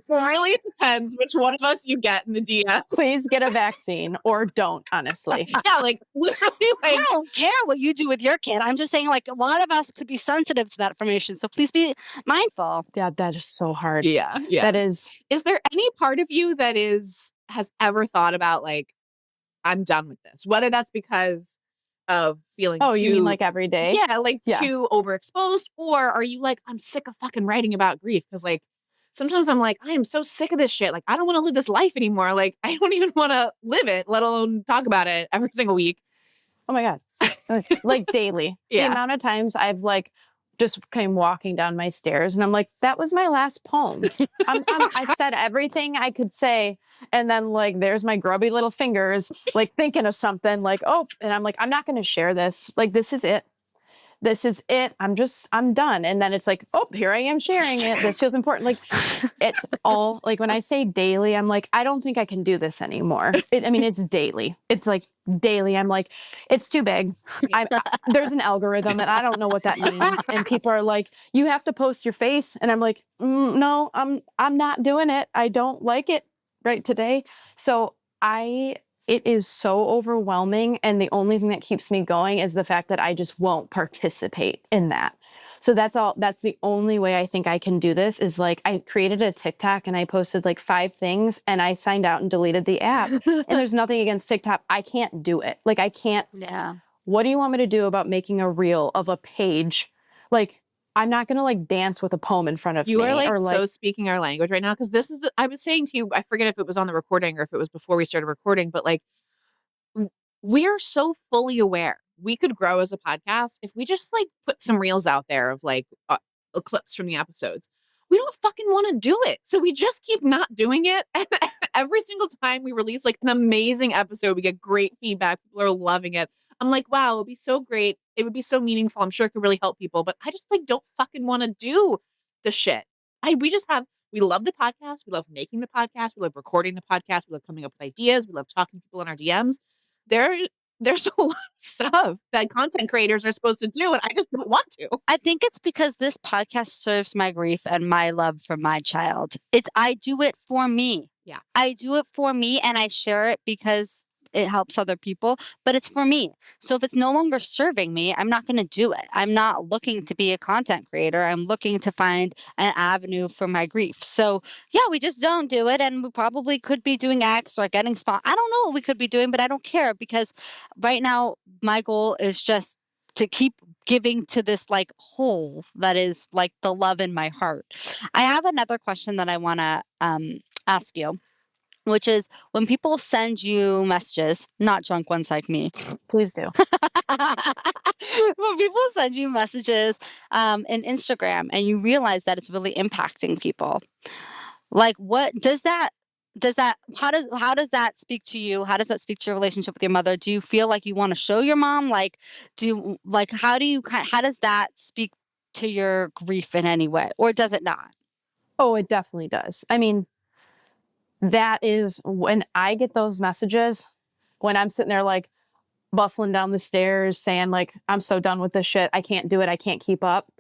Really, it depends which one of us you get in the DM. Please get a vaccine or don't, honestly. Yeah, like literally, like I don't care what you do with your kid. I'm just saying, like, a lot of us could be sensitive to that information. So please be mindful. Yeah, that is so hard. Yeah. That is. Is there any part of you that has ever thought about like, I'm done with this? Whether that's because of feeling you mean like every day? Yeah, like too overexposed, or are you like, I'm sick of fucking writing about grief? Because like sometimes I'm like, I am so sick of this shit. Like I don't want to live this life anymore. Like I don't even want to live it, let alone talk about it every single week. Oh my God. Like daily. The amount of times I've like just came walking down my stairs and I'm like, that was my last poem. I said everything I could say. And then like, there's my grubby little fingers, like thinking of something like, oh, and I'm like, I'm not going to share this. Like, this is it. This is it. I'm done. And then it's like, oh, here I am sharing it. This feels important. Like it's all like when I say daily, I'm like, I don't think I can do this anymore. It's daily. It's like daily. I'm like, it's too big. There's an algorithm and I don't know what that means. And people are like, you have to post your face. And I'm like, no, I'm not doing it. I don't like it right today. So I it is so overwhelming. And the only thing that keeps me going is the fact that I just won't participate in that. So that's the only way I think I can do this is like I created a TikTok and I posted like 5 things and I signed out and deleted the app. And there's nothing against TikTok. I can't do it. Like I can't. Yeah. What do you want me to do about making a reel of a page? Like I'm not going to like dance with a poem in front of me. You are like or so speaking our language right now. Cause this is I was saying to you, I forget if it was on the recording or if it was before we started recording, but like we are so fully aware we could grow as a podcast if we just like put some reels out there of like clips from the episodes. We don't fucking want to do it. So we just keep not doing it. And every single time we release like an amazing episode, we get great feedback. People are loving it. I'm like, wow, it would be so great. It would be so meaningful. I'm sure it could really help people, but I just like don't fucking want to do the shit. We love the podcast. We love making the podcast. We love recording the podcast. We love coming up with ideas. We love talking to people in our DMs. There's a lot of stuff that content creators are supposed to do, and I just don't want to. I think it's because this podcast serves my grief and my love for my child. I do it for me. Yeah. I do it for me and I share it because it helps other people, but it's for me. So if it's no longer serving me, I'm not going to do it. I'm not looking to be a content creator. I'm looking to find an avenue for my grief. So yeah, we just don't do it. And we probably could be doing X or getting spot. I don't know what we could be doing, but I don't care because right now my goal is just to keep giving to this like hole that is like the love in my heart. I have another question that I want to ask you, which is when people send you messages, not drunk ones like me. Please do. When people send you messages in Instagram and you realize that it's really impacting people, like what does that how does that speak to you? How does that speak to your relationship with your mother? Do you feel like you want to show your mom? How does that speak to your grief in any way, or does it not? Oh, it definitely does. I mean, that is when I get those messages, when I'm sitting there like bustling down the stairs saying like, I'm so done with this shit. I can't do it. I can't keep up.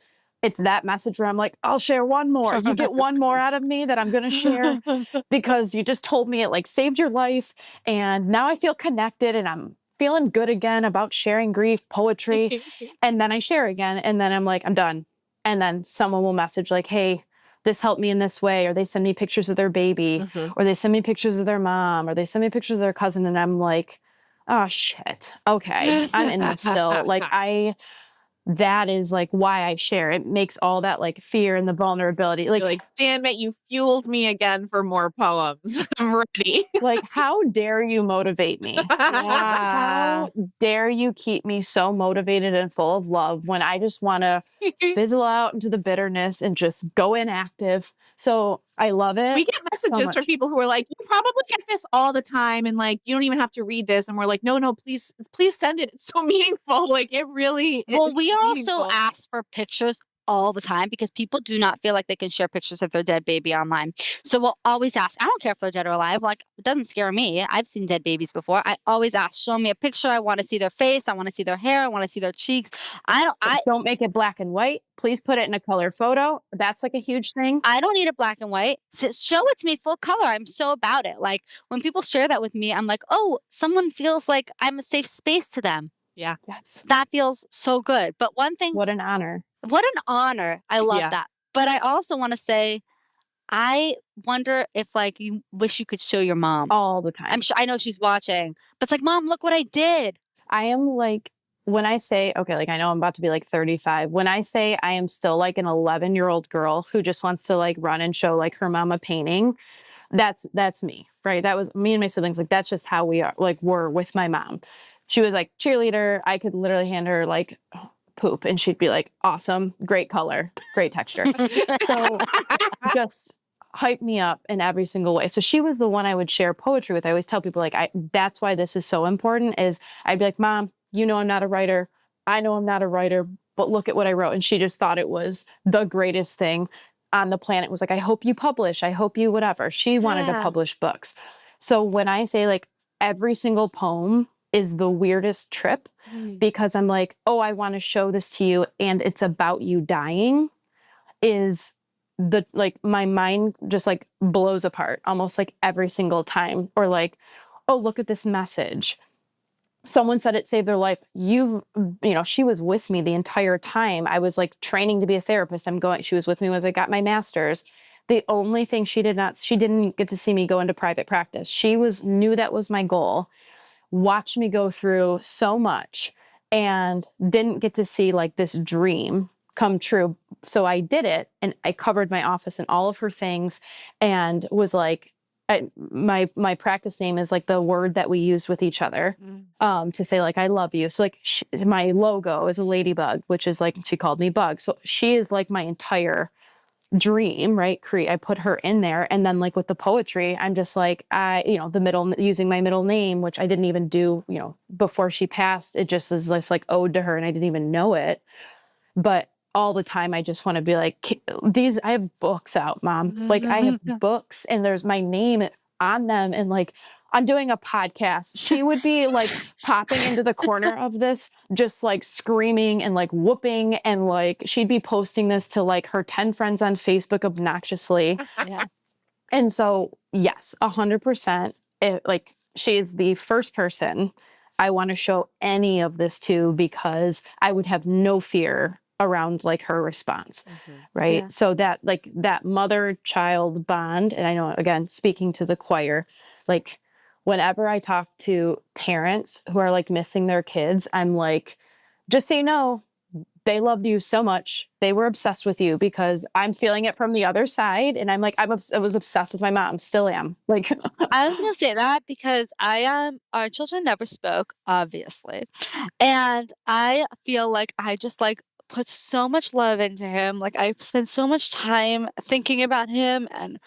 It's that message where I'm like, I'll share one more. You get one more out of me that I'm going to share because you just told me it like saved your life. And now I feel connected and I'm feeling good again about sharing grief, poetry. And then I share again. And then I'm like, I'm done. And then someone will message like, hey, this helped me in this way, or they send me pictures of their baby, or they send me pictures of their mom, or they send me pictures of their cousin, and I'm like, oh shit, okay, I'm in this still. Like that is like why I share. It makes all that like fear and the vulnerability. Like, you're like, damn it, you fueled me again for more poems. I'm ready. Like, how dare you motivate me? How dare you keep me so motivated and full of love when I just want to fizzle out into the bitterness and just go inactive. So I love it. We get messages from people who are like, you probably get this all the time. And like, you don't even have to read this. And we're like, no, please send it. It's so meaningful. Like it really is. Well, we are also asked for pictures all the time because people do not feel like they can share pictures of their dead baby online. So we'll always ask, I don't care if they're dead or alive. Like, it doesn't scare me. I've seen dead babies before. I always ask, show me a picture. I want to see their face. I want to see their hair. I want to see their cheeks. I don't make it black and white. Please put it in a color photo. That's like a huge thing. I don't need it black and white. So show it to me full color. I'm so about it. Like when people share that with me, I'm like, oh, someone feels like I'm a safe space to them. Yeah. Yes. That feels so good. But one thing. What an honor. What an honor. I love that. But I also want to say, I wonder if like you wish you could show your mom. All the time. I know she's watching, but it's like, Mom, look what I did. I am like, when I say, okay, like I know I'm about to be like 35. When I say I am still like an 11-year-old girl who just wants to like run and show like her mom a painting, that's me, right? That was me and my siblings. Like, that's just how we are, like, were with my mom. She was like cheerleader. I could literally hand her like poop and she'd be like, awesome, great color, great texture. So just hype me up in every single way. So she was the one I would share poetry with. I always tell people like, that's why this is so important is I'd be like, Mom, you know, I'm not a writer. I know I'm not a writer, but look at what I wrote. And she just thought it was the greatest thing on the planet. It was like, I hope you publish. I hope you whatever. She wanted to publish books. So when I say like every single poem is the weirdest trip because I'm like, oh, I want to show this to you and it's about you dying is the, like, my mind just like blows apart almost like every single time. Or like, oh, look at this message. Someone said it saved their life. She was with me the entire time. I was like training to be a therapist. She was with me when I got my master's. The only thing she didn't get to see me go into private practice. She knew that was my goal, watched me go through so much, and didn't get to see like this dream come true. So I did it, and I covered my office and all of her things, and was like, my practice name is like the word that we used with each other, to say like, I love you. So like my logo is a ladybug, which is like, she called me Bug. So she is like my entire dream, right? I put her in there. And then like with the poetry, I'm just like, using my middle name, which I didn't even do, before she passed. It just is this like ode to her, and I didn't even know it. But all the time, I just want to be like, I have books out, Mom. Like I have books, and there's my name on them. And like, I'm doing a podcast. She would be like popping into the corner of this, just like screaming and like whooping. And like, she'd be posting this to like her 10 friends on Facebook obnoxiously. Yeah. And so, yes, 100%. Like, she is the first person I want to show any of this to, because I would have no fear around like her response. Right. Yeah. So that like that mother-child bond. And I know, again, speaking to the choir, like whenever I talk to parents who are like missing their kids, I'm like, just so you know, they loved you so much. They were obsessed with you, because I'm feeling it from the other side. And I'm like, I was obsessed with my mom, still am. Like, I was going to say that because our children never spoke, obviously. And I feel like I just like put so much love into him. Like I spent so much time thinking about him and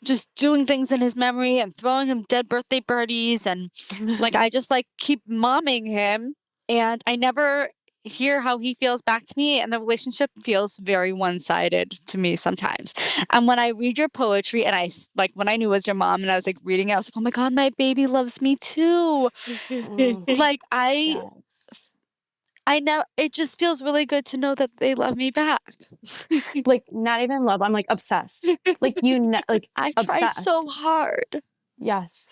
just doing things in his memory and throwing him dead birthday parties. And like, I just like keep momming him, and I never hear how he feels back to me. And the relationship feels very one-sided to me sometimes. And when I read your poetry, and when I knew it was your mom and I was like reading it, I was like, oh my God, my baby loves me too. Like I know it just feels really good to know that they love me back. like not even love. I'm like obsessed. Like like I try obsessed. so hard. Yes.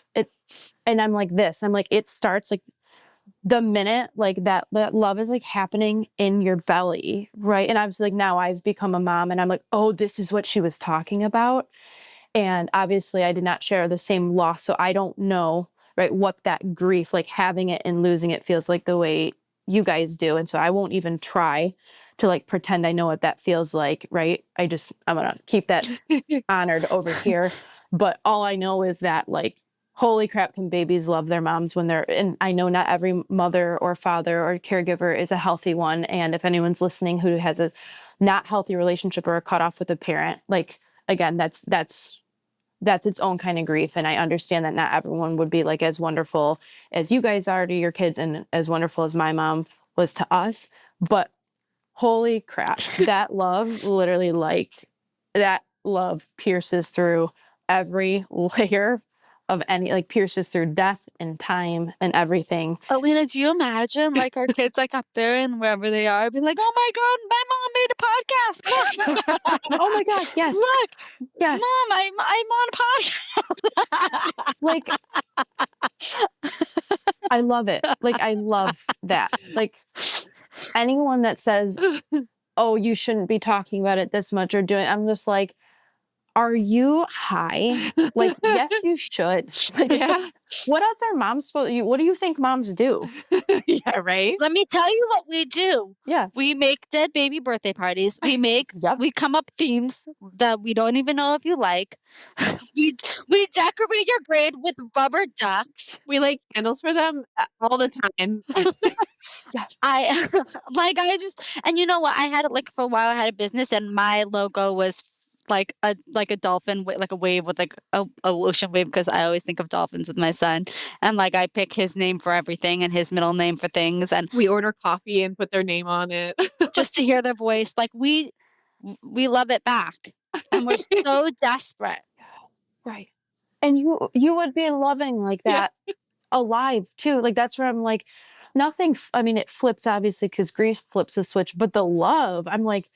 And I'm like this. I'm like, it starts like the minute like that love is like happening in your belly, right? And I was like, now I've become a mom, and I'm like, oh, this is what she was talking about. And obviously I did not share the same loss, so I don't know, right, what that grief, like having it and losing it, feels like the way you guys do. And so I won't even try to like pretend I know what that feels like, right? I'm gonna keep that honored over here. But all I know is that like, holy crap, can babies love their moms and I know not every mother or father or caregiver is a healthy one. And if anyone's listening who has a not healthy relationship or a cutoff with a parent, like, again, that's its own kind of grief. And I understand that not everyone would be like as wonderful as you guys are to your kids, and as wonderful as my mom was to us. But holy crap, that love literally, like, that love pierces through every layer of pierces through death and time and everything. Alina, do you imagine like our kids like up there and wherever they are being like, oh my God, my mom made a podcast. Look. Oh my God, yes. Look, yes. Mom, I'm on a podcast. Like, I love it. Like, I love that. Like, anyone that says, oh, you shouldn't be talking about it this much or doing, I'm just like, are you high? Like, yes, you should. Like, Yeah. What else are moms supposed to? What do you think moms do? Yeah, right? Let me tell you what we do. Yeah. We make dead baby birthday parties. We come up themes that we don't even know if you like. we decorate your grade with rubber ducks. We light candles for them all the time. And you know what? I had it like for a while. I had a business, and my logo was like a dolphin, like a wave with like a ocean wave, because I always think of dolphins with my son, and like I pick his name for everything and his middle name for things, and We order coffee and put their name on it. just to hear their voice, like we love it back, and we're so desperate. Right. And you would be loving like that alive too. Like, that's where I'm like, nothing. I mean, it flips obviously because grief flips a switch, but the love, I'm like,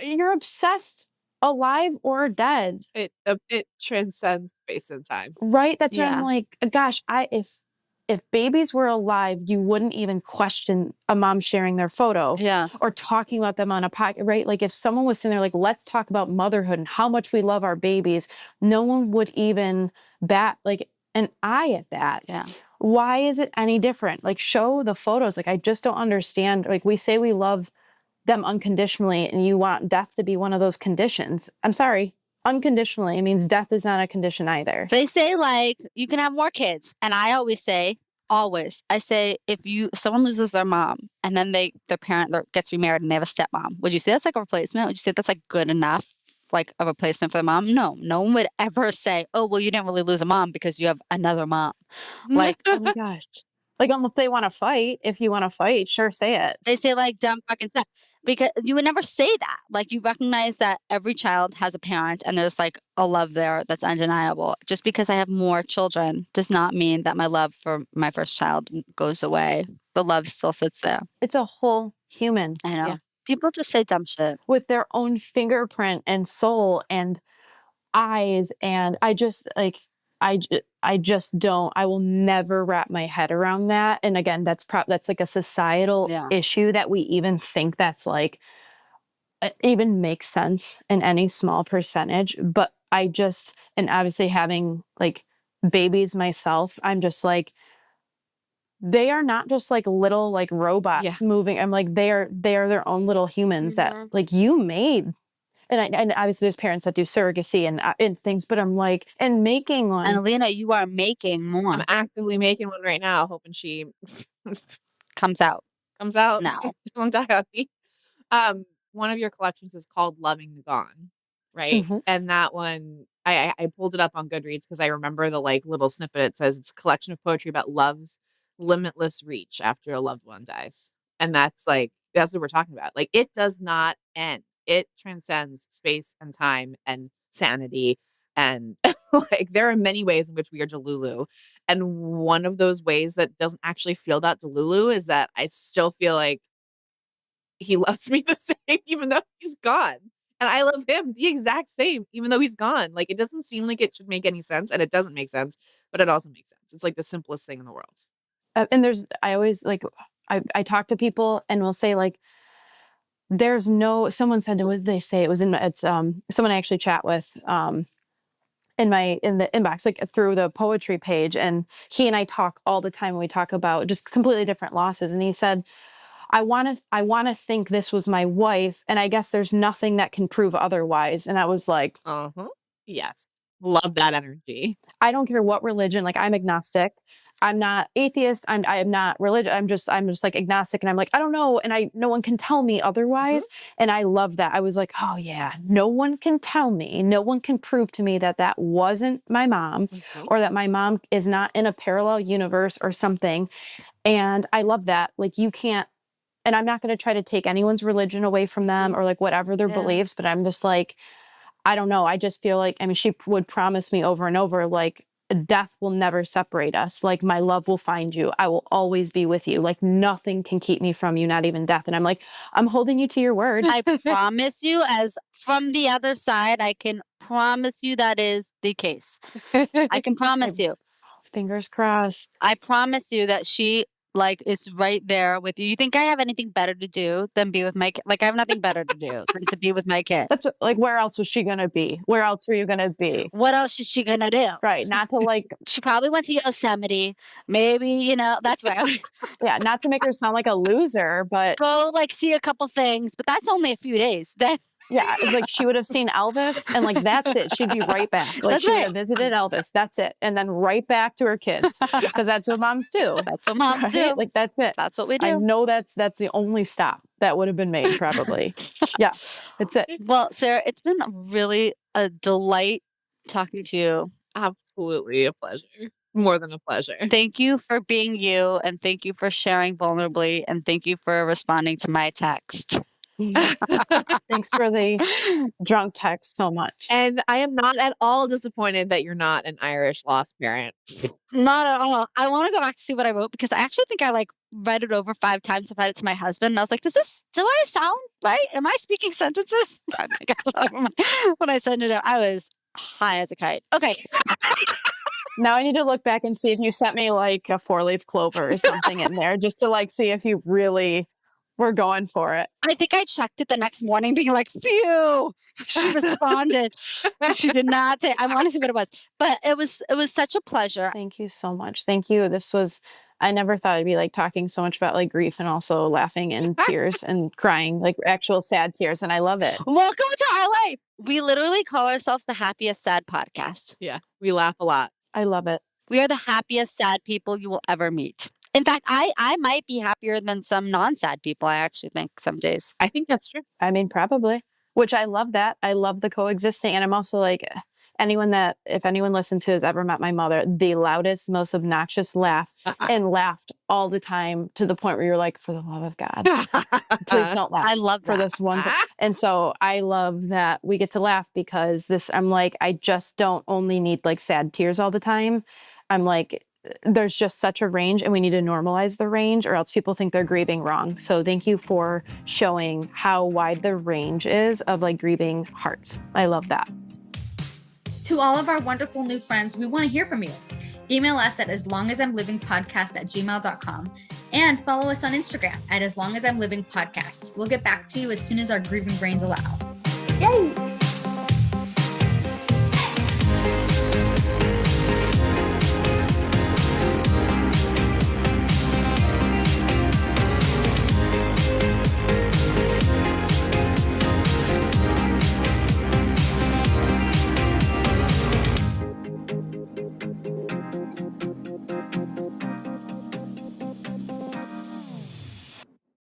you're obsessed alive or dead. It transcends space and time. Right? That's why I'm Yeah. like, gosh, if babies were alive, you wouldn't even question a mom sharing their photo Yeah. or talking about them on a podcast, right? Like if someone was sitting there like, let's talk about motherhood and how much we love our babies, no one would even bat like an eye at that. Yeah. Why is it any different? Like show the photos. Like I just don't understand. Like we say we love them unconditionally and you want death to be one of those conditions. I'm sorry. Unconditionally means death is not a condition either. They say like you can have more kids, and I always say, I say if someone loses their mom and then their parent gets remarried and they have a stepmom, would you say that's like a replacement? Would you say that's like good enough, like a replacement for the mom? No one would ever say, oh well, you didn't really lose a mom because you have another mom. Like Oh my gosh. Like if they want to fight, if you want to fight, sure, say it. they say like dumb fucking stuff because you would never say that. Like you recognize that every child has a parent and there's like a love there that's undeniable. Just because I have more children does not mean that my love for my first child goes away. The love still sits there. It's a whole human I know. Yeah. People just say dumb shit. with their own fingerprint and soul and eyes. And I just like, I just don't, I will never wrap my head around that. And again, that's like a societal Yeah. issue that we even think that's like, even makes sense in any small percentage. But I just, and obviously having like babies myself, I'm just like, they are not just like little like robots moving. I'm like, they are their own little humans that like you made. And obviously there's parents that do surrogacy and things, but I'm like, and making one. And Alina, you are making more. I'm actively making one right now, hoping she Comes out. comes out. No. Doesn't die on me. One of your collections is called Loving the Gone, right? Mhm. And that one, I pulled it up on Goodreads because I remember the like little snippet. It says it's a collection of poetry about love's limitless reach after a loved one dies. And that's what we're talking about. Like it does not end. It transcends space and time and sanity. And like there are many ways in which we are Delulu. And one of those ways that doesn't actually feel that Delulu is that I still feel like he loves me the same, even though he's gone. And I love him the exact same, even though he's gone. Like, it doesn't seem like it should make any sense. And it doesn't make sense, but it also makes sense. It's like the simplest thing in the world. And I always like, I talk to people and will say like, someone said, what did they say? It's someone I actually chat with, in the inbox, like through the poetry page. And he and I talk all the time. We talk about just completely different losses. And he said, I want to think this was my wife. And I guess there's nothing that can prove otherwise. And I was like, Yes. Love that energy. I don't care what religion, like I'm agnostic. I'm not atheist. I am not religious. I'm just like agnostic. And I'm like, I don't know. And no one can tell me otherwise. And I love that. I was like, oh yeah, no one can tell me. No one can prove to me that that wasn't my mom or that my mom is not in a parallel universe or something. And I love that. Like you can't, and I'm not going to try to take anyone's religion away from them or like whatever their beliefs, but I'm just like, I don't know. I just feel like, I mean, she would promise me over and over, like, death will never separate us. Like, my love will find you. I will always be with you. Like, nothing can keep me from you, not even death. And I'm like, I'm holding you to your word. I promise you, as from the other side, I can promise you that is the case. I can promise you. Fingers crossed. I promise you that she like is right there with you. You think I have anything better to do than be with my kid? Like I have nothing better to do than to be with my kid. That's like, where else was she going to be? Where else were you going to be? What else is she gonna do? Right. Not to like, She probably went to Yosemite. Maybe, that's where I would yeah, not to make her sound like a loser, but go like see a couple things, but that's only a few days. Then yeah, it's like she would have seen Elvis and like, that's it. She'd be right back. Like That's she would right. have visited Elvis. That's it. And then right back to her kids because that's what moms do. that's what moms Right? do. Like that's it. That's what we I do. know that's the only stop that would have been made probably. Yeah, that's it. Well, Sarah, it's been really a delight talking to you. Absolutely a pleasure. More than a pleasure. Thank you for being you, and thank you for sharing vulnerably, and thank you for responding to my text. Thanks for the drunk text so much. And I am not at all disappointed that you're not an Irish lost parent. Not at all. I want to go back to see what I wrote because I actually think I read it over 5 times. I read it to my husband and I was like, do I sound right? Am I speaking sentences? When I sent it out, I was high as a kite. Okay. Now I need to look back and see if you sent me like a 4-leaf clover or something in there just to see if you really were going for it. I think I checked it the next morning being like, phew, she responded. She did not say, I want to see what it was, but it was such a pleasure. Thank you so much. Thank you. I never thought I'd be talking so much about grief and also laughing and tears and crying, actual sad tears. And I love it. Welcome to our life. We literally call ourselves the happiest sad podcast. Yeah. We laugh a lot. I love it. We are the happiest sad people you will ever meet. In fact, I might be happier than some non-sad people, I actually think some days. I think that's true. I mean, probably, which I love that. I love the coexisting. And I'm also if anyone listened to has ever met my mother, the loudest, most obnoxious laugh and laughed all the time to the point where you're like, for the love of God, please don't laugh. I love for that. this one. And so I love that we get to laugh because I just don't only need sad tears all the time. I'm there's just such a range and we need to normalize the range or else people think they're grieving wrong. So thank you for showing how wide the range is of grieving hearts. I love that. To all of our wonderful new friends, we want to hear from you. Email us at aslongasimlivingpodcast@gmail.com and follow us on Instagram at aslongasimlivingpodcast. We'll get back to you as soon as our grieving brains allow. Yay!